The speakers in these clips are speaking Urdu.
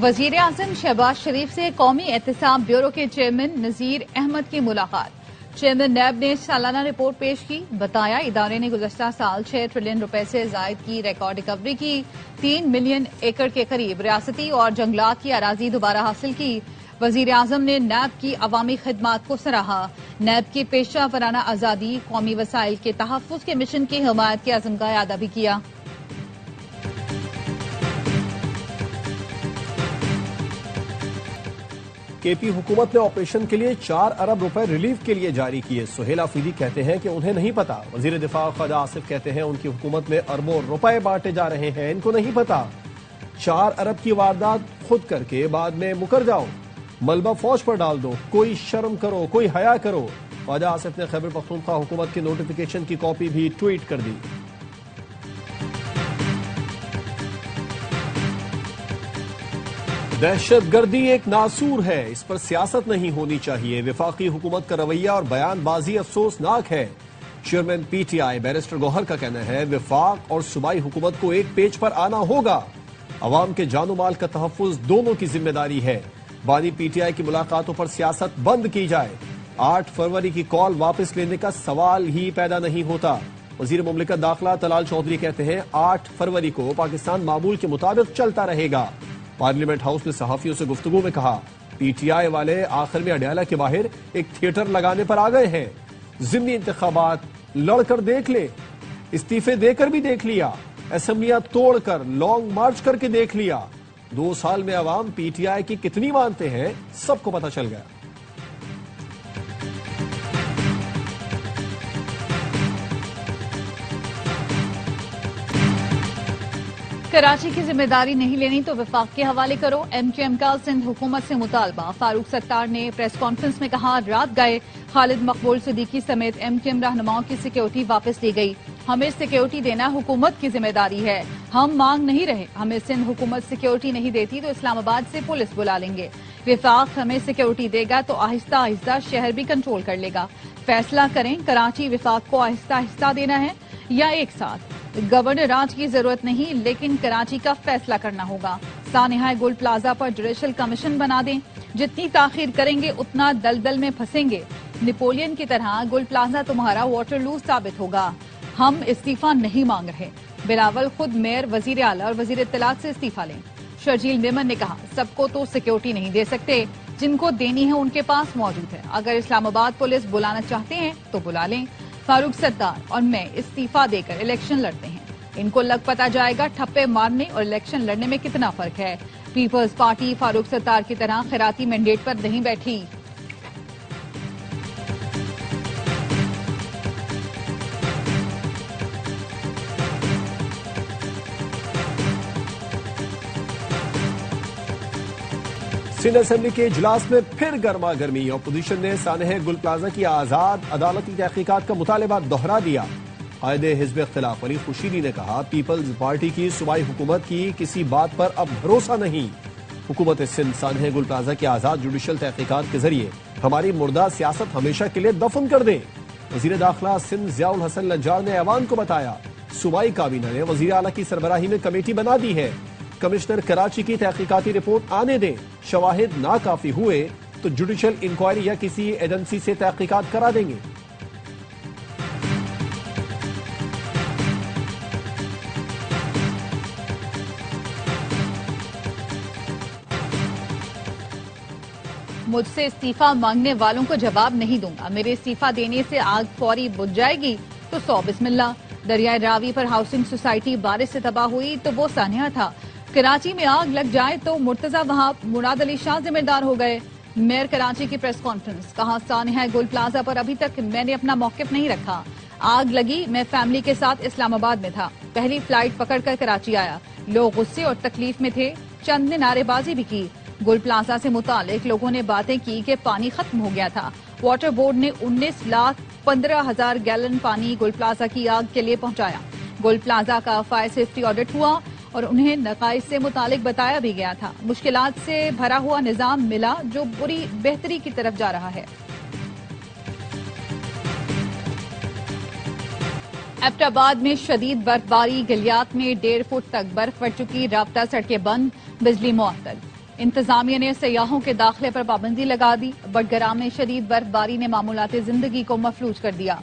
وزیر اعظم شہباز شریف سے قومی احتساب بیورو کے چیئرمین نذیر احمد کی ملاقات۔ چیئرمین نیب نے سالانہ رپورٹ پیش کی، بتایا ادارے نے گزشتہ سال 6 ٹریلین روپے سے زائد کی ریکارڈ ریکوری کی، 3 ملین ایکڑ کے قریب ریاستی اور جنگلات کی اراضی دوبارہ حاصل کی۔ وزیر اعظم نے نیب کی عوامی خدمات کو سراہا، نیب کی پیشہ ورانہ آزادی، قومی وسائل کے تحفظ کے مشن کی حمایت کے عزم کا اعادہ بھی کیا۔ کے پی حکومت نے آپریشن کے لیے 4 ارب روپے ریلیف کے لیے جاری کیے۔ سہیل آفریدی کہتے ہیں کہ انہیں نہیں پتا۔ وزیر دفاع خواجہ آصف کہتے ہیں ان کی حکومت میں اربوں روپے بانٹے جا رہے ہیں، ان کو نہیں پتا۔ 4 ارب کی واردات خود کر کے بعد میں مکر جاؤ، ملبہ فوج پر ڈال دو، کوئی شرم کرو، کوئی حیا کرو۔ خواجہ آصف نے خیبر پختونخوا حکومت کے نوٹیفیکیشن کی کاپی بھی ٹویٹ کر دی۔ دہشت گردی ایک ناسور ہے، اس پر سیاست نہیں ہونی چاہیے۔ وفاقی حکومت کا رویہ اور بیان بازی افسوسناک ہے۔ Chairman P T I barrister Gohar کا کہنا ہے وفاق اور صوبائی حکومت کو ایک پیج پر آنا ہوگا۔ عوام کے جان و مال کا تحفظ دونوں کی ذمہ داری ہے۔ بانی پی ٹی آئی کی ملاقاتوں پر سیاست بند کی جائے۔ 8 فروری کی کال واپس لینے کا سوال ہی پیدا نہیں ہوتا۔ وزیر مملکت داخلہ طلال چودھری کہتے ہیں 8 فروری کو پاکستان معمول کے مطابق چلتا رہے گا۔ پارلیمنٹ ہاؤس میں صحافیوں سے گفتگو میں کہا پی ٹی آئی والے آخر میں اڈیالہ کے باہر ایک تھیٹر لگانے پر آ گئے ہیں۔ ضمنی انتخابات لڑ کر دیکھ لے، استعفے دے کر بھی دیکھ لیا، اسمبلیاں توڑ کر لانگ مارچ کر کے دیکھ لیا۔ 2 سال میں عوام پی ٹی آئی کی کتنی مانتے ہیں سب کو پتہ چل گیا۔ کراچی کی ذمہ داری نہیں لینی تو وفاق کے حوالے کرو، ایم کیو ایم کا سندھ حکومت سے مطالبہ۔ فاروق ستار نے پریس کانفرنس میں کہا رات گئے خالد مقبول صدیقی سمیت ایم کیو ایم رہنماؤں کی سیکیورٹی واپس لی گئی۔ ہمیں سیکیورٹی دینا حکومت کی ذمہ داری ہے، ہم مانگ نہیں رہے۔ ہمیں سندھ حکومت سیکیورٹی نہیں دیتی تو اسلام آباد سے پولیس بلا لیں گے۔ وفاق ہمیں سیکیورٹی دے گا تو آہستہ آہستہ شہر بھی کنٹرول کر لے گا۔ فیصلہ کریں کراچی وفاق کو آہستہ آہستہ دینا ہے یا ایک ساتھ۔ گورنر راج کی ضرورت نہیں لیکن کراچی کا فیصلہ کرنا ہوگا۔ سانحہ گل پلازا پر جوڈیشل کمیشن بنا دیں، جتنی تاخیر کریں گے اتنا دلدل میں پھنسیں گے۔ نپولین کی طرح گل پلازا تمہارا واٹر لو ثابت ہوگا۔ ہم استعفیٰ نہیں مانگ رہے۔ بلاول خود میئر، وزیر اعلیٰ اور وزیر اطلاعات سے استعفیٰ لیں۔ شرجیل میمن نے کہا سب کو تو سیکیورٹی نہیں دے سکتے، جن کو دینی ہے ان کے پاس موجود ہے۔ اگر اسلام آباد پولیس بلانا چاہتے ہیں تو بلا لیں۔ فاروق ستار اور میں استعفیٰ دے کر الیکشن لڑتے ہیں، ان کو لگ پتا جائے گا ٹھپے مارنے اور الیکشن لڑنے میں کتنا فرق ہے۔ پیپلز پارٹی فاروق ستار کی طرح خیراتی مینڈیٹ پر نہیں بیٹھی۔ سندھ اسمبلی کے اجلاس میں پھر گرما گرمی، اپوزیشن نے سانحہ گل پلازا کی آزاد عدالتی تحقیقات کا مطالبہ دہرا دیا۔ قائد حزب اختلاف ولی خورشیدی نے کہا پیپلز پارٹی کی صوبائی حکومت کی کسی بات پر اب بھروسہ نہیں۔ حکومت سندھ سانحہ گل پلازا کی آزاد جوڈیشل تحقیقات کے ذریعے ہماری مردہ سیاست ہمیشہ کے لیے دفن کر دیں۔ وزیر داخلہ سندھ ضیاء الحسن لجار نے ایوان کو بتایا صوبائی کابینہ نے وزیر اعلیٰ کی سربراہی میں کمیٹی بنا دی ہے، کمشنر کراچی کی تحقیقاتی رپورٹ آنے دیں، شواہد ناکافی ہوئے تو جوڈیشل انکوائری یا کسی ایجنسی سے تحقیقات کرا دیں گے۔ مجھ سے استعفیٰ مانگنے والوں کو جواب نہیں دوں گا۔ میرے استعفیٰ دینے سے آگ فوری بجھ جائے گی تو 100 بسم اللہ۔ دریائے راوی پر ہاؤسنگ سوسائٹی بارش سے تباہ ہوئی تو وہ سانحہ تھا۔ کراچی میں آگ لگ جائے تو مرتضی وہاب، مراد علی شاہ ذمہ دار ہو گئے۔ میئر کراچی کی پریس کانفرنس، کہا سانحہ گل پلازا پر ابھی تک میں نے اپنا موقف نہیں رکھا۔ آگ لگی، میں فیملی کے ساتھ اسلام آباد میں تھا، پہلی فلائٹ پکڑ کر کراچی آیا۔ لوگ غصے اور تکلیف میں تھے، چند نے نعرے بازی بھی کی۔ گل پلازا سے متعلق لوگوں نے باتیں کی کہ پانی ختم ہو گیا تھا۔ واٹر بورڈ نے 19,15,000 گیلن پانی گل پلازا کی آگ کے لیے پہنچایا۔ گل پلازا کا فائر سیفٹی آڈٹ ہوا اور انہیں نقائص سے متعلق بتایا بھی گیا تھا۔ مشکلات سے بھرا ہوا نظام ملا جو بری بہتری کی طرف جا رہا ہے۔ ایبٹ آباد میں شدید برفباری، گلیات میں 1.5 فٹ تک برف پڑ چکی، رابطہ سڑکیں بند، بجلی معطل۔ انتظامیہ نے سیاحوں کے داخلے پر پابندی لگا دی۔ بٹگرہ میں شدید برفباری نے معمولات زندگی کو مفلوج کر دیا۔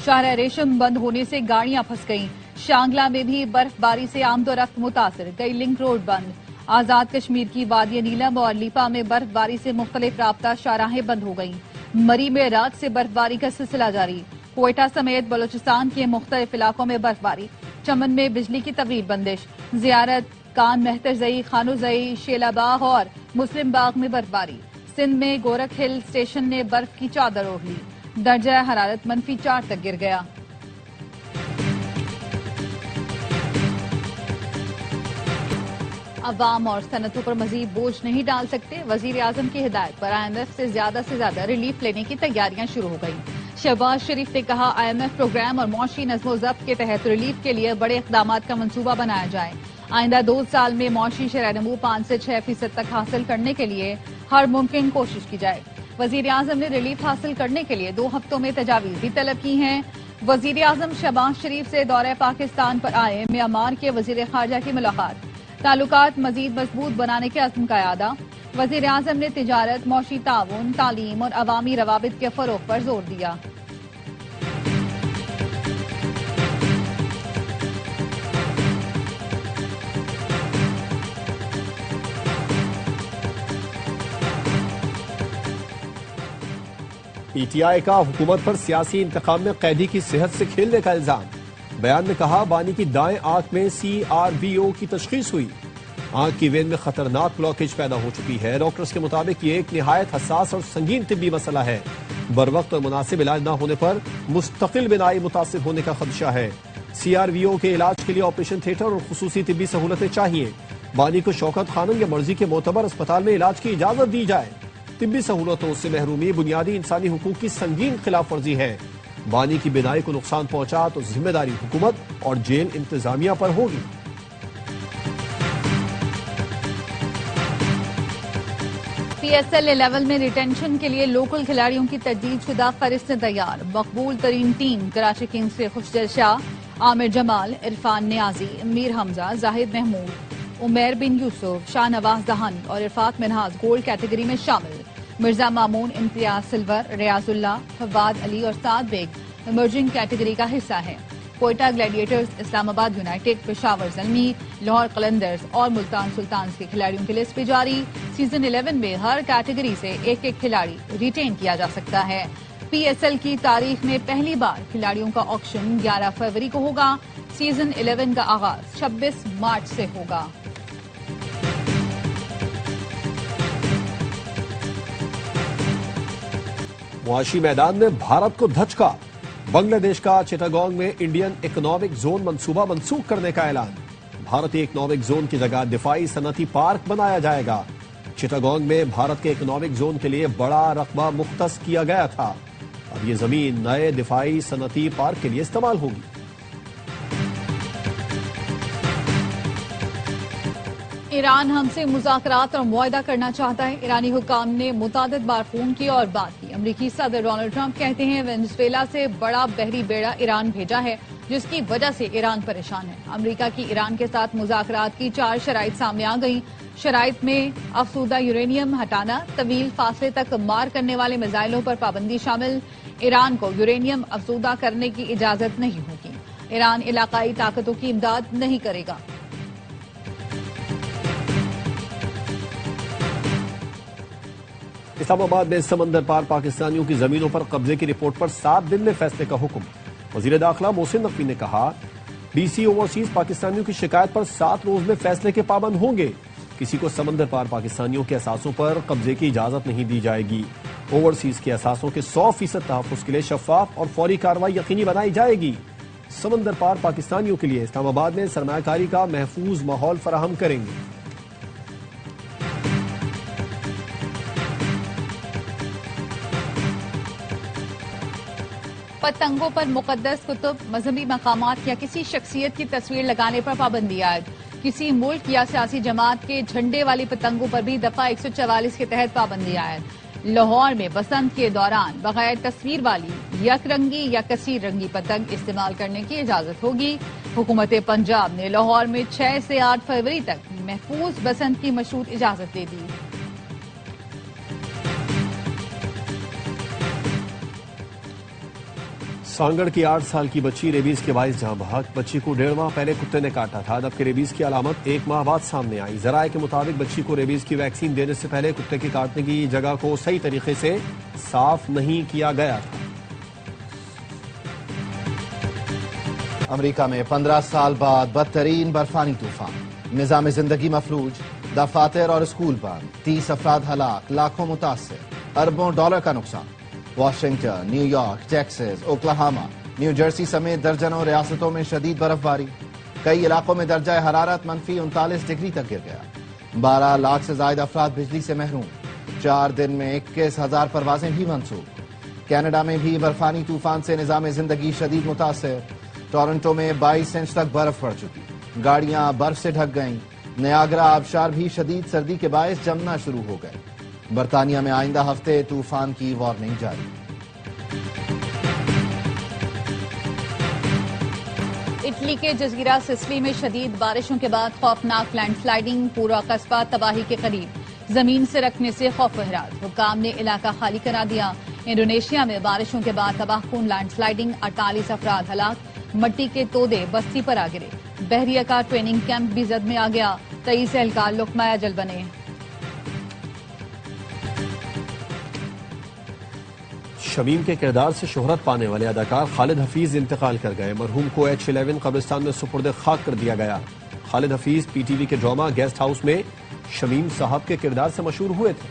شاہراہ ریشم بند ہونے سے گاڑیاں پھنس گئیں۔ شانگلہ میں بھی برف باری سے آمد و رفت متاثر، کئی لنک روڈ بند۔ آزاد کشمیر کی وادی نیلم اور لیپا میں برف باری سے مختلف رابطہ شاہراہیں بند ہو گئیں۔ مری میں رات سے برف باری کا سلسلہ جاری، کوئٹہ سمیت بلوچستان کے مختلف علاقوں میں برف باری۔ چمن میں بجلی کی طویل بندش، زیارت، کان مہترزئی، خانو زئی، شیلا باغ اور مسلم باغ میں برف باری۔ سندھ میں گورکھ ہل اسٹیشن نے برف کی چادر اوڑھ لی، درجہ حرارت -4 تک گر گیا۔ عوام اور صنعتوں پر مزید بوجھ نہیں ڈال سکتے، وزیر اعظم کی ہدایت پر IMF سے زیادہ ریلیف لینے کی تیاریاں شروع ہو گئیں۔ شہباز شریف نے کہا IMF پروگرام اور معاشی نظم و ضبط کے تحت ریلیف کے لیے بڑے اقدامات کا منصوبہ بنایا جائے۔ آئندہ 2 سال میں معاشی شرح نمو 5 سے 6% تک حاصل کرنے کے لیے ہر ممکن کوشش کی جائے۔ وزیر اعظم نے ریلیف حاصل کرنے کے لیے 2 ہفتوں میں تجاویز بھی طلب کی ہیں۔ وزیر اعظم شہباز شریف سے دورہ پاکستان پر آئے میانمار کے وزیر خارجہ کی ملاقات، تعلقات مزید مضبوط بنانے کے عزم کا اعادہ۔ وزیر اعظم نے تجارت، معاشی تعاون، تعلیم اور عوامی روابط کے فروغ پر زور دیا۔ PTI کا حکومت پر سیاسی انتخاب میں قیدی کی صحت سے کھیلنے کا الزام۔ بیان میں کہا بانی کی دائیں آنکھ میں CRBO کی تشخیص ہوئی، آنکھ کی وین میں خطرناک بلاکیج پیدا ہو چکی ہے۔ ڈاکٹرز کے مطابق یہ ایک نہایت حساس اور سنگین طبی مسئلہ ہے، بروقت اور مناسب علاج نہ ہونے پر مستقل بینائی متاثر ہونے کا خدشہ ہے۔ CRBO کے علاج کے لیے آپریشن تھیٹر اور خصوصی طبی سہولتیں چاہیے۔ بانی کو شوکت خانم یا مرضی کے معتبر اسپتال میں علاج کی اجازت دی جائے۔ طبی سہولتوں سے محرومی بنیادی انسانی حقوق کی سنگین خلاف ورزی ہے۔ بانی کی بینائی کو نقصان پہنچا تو ذمہ داری حکومت اور جیل انتظامیہ پر ہوگی۔ PSL 11 میں ریٹینشن کے لیے لوکل کھلاڑیوں کی تجدید شدہ فہرستیں تیار۔ مقبول ترین ٹیم کراچی کنگز سے خوشدل شاہ، عامر جمال، عرفان نیازی، میر حمزہ، زاہد محمود، عمیر بن یوسف، شاہ نواز دہانی اور عرفات منہاز گولڈ کیٹیگری میں شامل۔ مرزا مامون، امتیاز سلور، ریاض اللہ، فواد علی اور سعد بیگ ایمرجنگ کیٹیگری کا حصہ ہے۔ کوئٹہ گلیڈیٹرز، اسلام آباد یونائیٹڈ، پشاور زلمی، لاہور قلندرز اور ملتان سلطانز کے کھلاڑیوں کی لسٹ بھی جاری۔ سیزن 11 میں ہر کیٹیگری سے ایک کھلاڑی ریٹین کیا جا سکتا ہے۔ PSL کی تاریخ میں پہلی بار کھلاڑیوں کا آکشن 11 فروری کو ہوگا۔ سیزن 11 کا آغاز 26 مارچ سے ہوگا۔ معاشی میدان میں بھارت کو دھچکا، بنگلہ دیش کا چٹاگانگ میں انڈین اکنامک زون منصوبہ منسوخ کرنے کا اعلان۔ بھارتی اکنامک زون کی جگہ دفاعی صنعتی پارک بنایا جائے گا۔ چٹاگانگ میں بھارت کے اکنامک زون کے لیے بڑا رقبہ مختص کیا گیا تھا، اب یہ زمین نئے دفاعی صنعتی پارک کے لیے استعمال ہوگی۔ ایران ہم سے مذاکرات اور معاہدہ کرنا چاہتا ہے، ایرانی حکام نے متعدد بار فون کیا اور بات کی۔ امریکی صدر ڈونلڈ ٹرمپ کہتے ہیں وینزویلا سے بڑا بحری بیڑا ایران بھیجا ہے، جس کی وجہ سے ایران پریشان ہے۔ امریکہ کی ایران کے ساتھ مذاکرات کی 4 شرائط سامنے آ گئیں۔ شرائط میں افسودہ یورینیم ہٹانا، طویل فاصلے تک مار کرنے والے میزائلوں پر پابندی شامل، ایران کو یورینیم افزودہ کرنے کی اجازت نہیں ہوگی، ایران علاقائی طاقتوں کی امداد نہیں کرے گا۔ اسلام آباد میں سمندر پار پاکستانیوں کی زمینوں پر قبضے کی رپورٹ پر 7 دن میں فیصلے کا حکم۔ وزیر داخلہ محسن نقوی نے کہا DC اوورسیز پاکستانیوں کی شکایت پر 7 روز میں فیصلے کے پابند ہوں گے۔ کسی کو سمندر پار پاکستانیوں کے اثاثوں پر قبضے کی اجازت نہیں دی جائے گی۔ اوورسیز کے اثاثوں کے 100% تحفظ کے لیے شفاف اور فوری کارروائی یقینی بنائی جائے گی۔ سمندر پار پاکستانیوں کے لیے اسلام آباد میں سرمایہ کاری کا محفوظ ماحول فراہم کریں گے۔ پتنگوں پر مقدس کتب، مذہبی مقامات یا کسی شخصیت کی تصویر لگانے پر پابندی عائد۔ کسی ملک یا سیاسی جماعت کے جھنڈے والی پتنگوں پر بھی دفعہ 144 کے تحت پابندی عائد۔ لاہور میں بسنت کے دوران بغیر تصویر والی یک رنگی یا کثیر رنگی پتنگ استعمال کرنے کی اجازت ہوگی۔ حکومت پنجاب نے لاہور میں 6 سے 8 فروری تک محفوظ بسنت کی مشروط اجازت دے دی۔ سانگڑ کی 8 سال کی بچی ریبیز کے باعث جاں بحق۔ بچی کو 1.5 ماہ پہلے کتے نے کاٹا تھا، جبکہ ریبیز کی علامت 1 ماہ بعد سامنے آئی۔ ذرائع کے مطابق بچی کو ریبیز کی ویکسین دینے سے پہلے کتے کے کاٹنے کی جگہ کو صحیح طریقے سے صاف نہیں کیا گیا تھا۔ امریکہ میں 15 سال بعد بدترین برفانی طوفان، نظام زندگی مفلوج، دفاتر اور اسکول بند، 30 افراد ہلاک، لاکھوں متاثر، اربوں ڈالر کا نقصان۔ Washington, new York, Texas, Oklahoma, new Jersey سمیت درجنوں ریاستوں میں شدید برف باری، کئی علاقوں میں درجہ حرارت -39 ڈگری تک گر گیا۔ 12 لاکھ سے زائد افراد بجلی سے محروم، 4 دن میں 21,000 پروازیں بھی منسوخ۔ کینیڈا میں بھی برفانی طوفان سے نظام زندگی شدید متاثر، ٹورنٹو میں 22 انچ تک برف پڑ چکی، گاڑیاں برف سے ڈھک گئیں، نیاگرا آبشار بھی شدید سردی کے باعث جمنا شروع ہو گئے۔ برطانیہ میں آئندہ ہفتے طوفان کی وارننگ جاری۔ اٹلی کے جزیرہ سسلی میں شدید بارشوں کے بعد خوفناک لینڈ سلائیڈنگ، پورا قصبہ تباہی کے قریب، زمین سے رکھنے سے خوف و حراس، حکام نے علاقہ خالی کرا دیا۔ انڈونیشیا میں بارشوں کے بعد تباہ کن لینڈ سلائیڈنگ، 48 افراد ہلاک، مٹی کے تودے بستی پر آ گرے، بحریہ کا ٹریننگ کیمپ بھی زد میں آ گیا، 23 اہلکار لقمہ اجل بنے۔ شمیم کے کردار سے شہرت پانے والے اداکار خالد حفیظ انتقال کر گئے۔ مرحوم کو H11 قبرستان میں سپرد خاک کر دیا گیا۔ خالد حفیظ PTV کے ڈرامہ گیسٹ ہاؤس میں شمیم صاحب کے کردار سے مشہور ہوئے تھے۔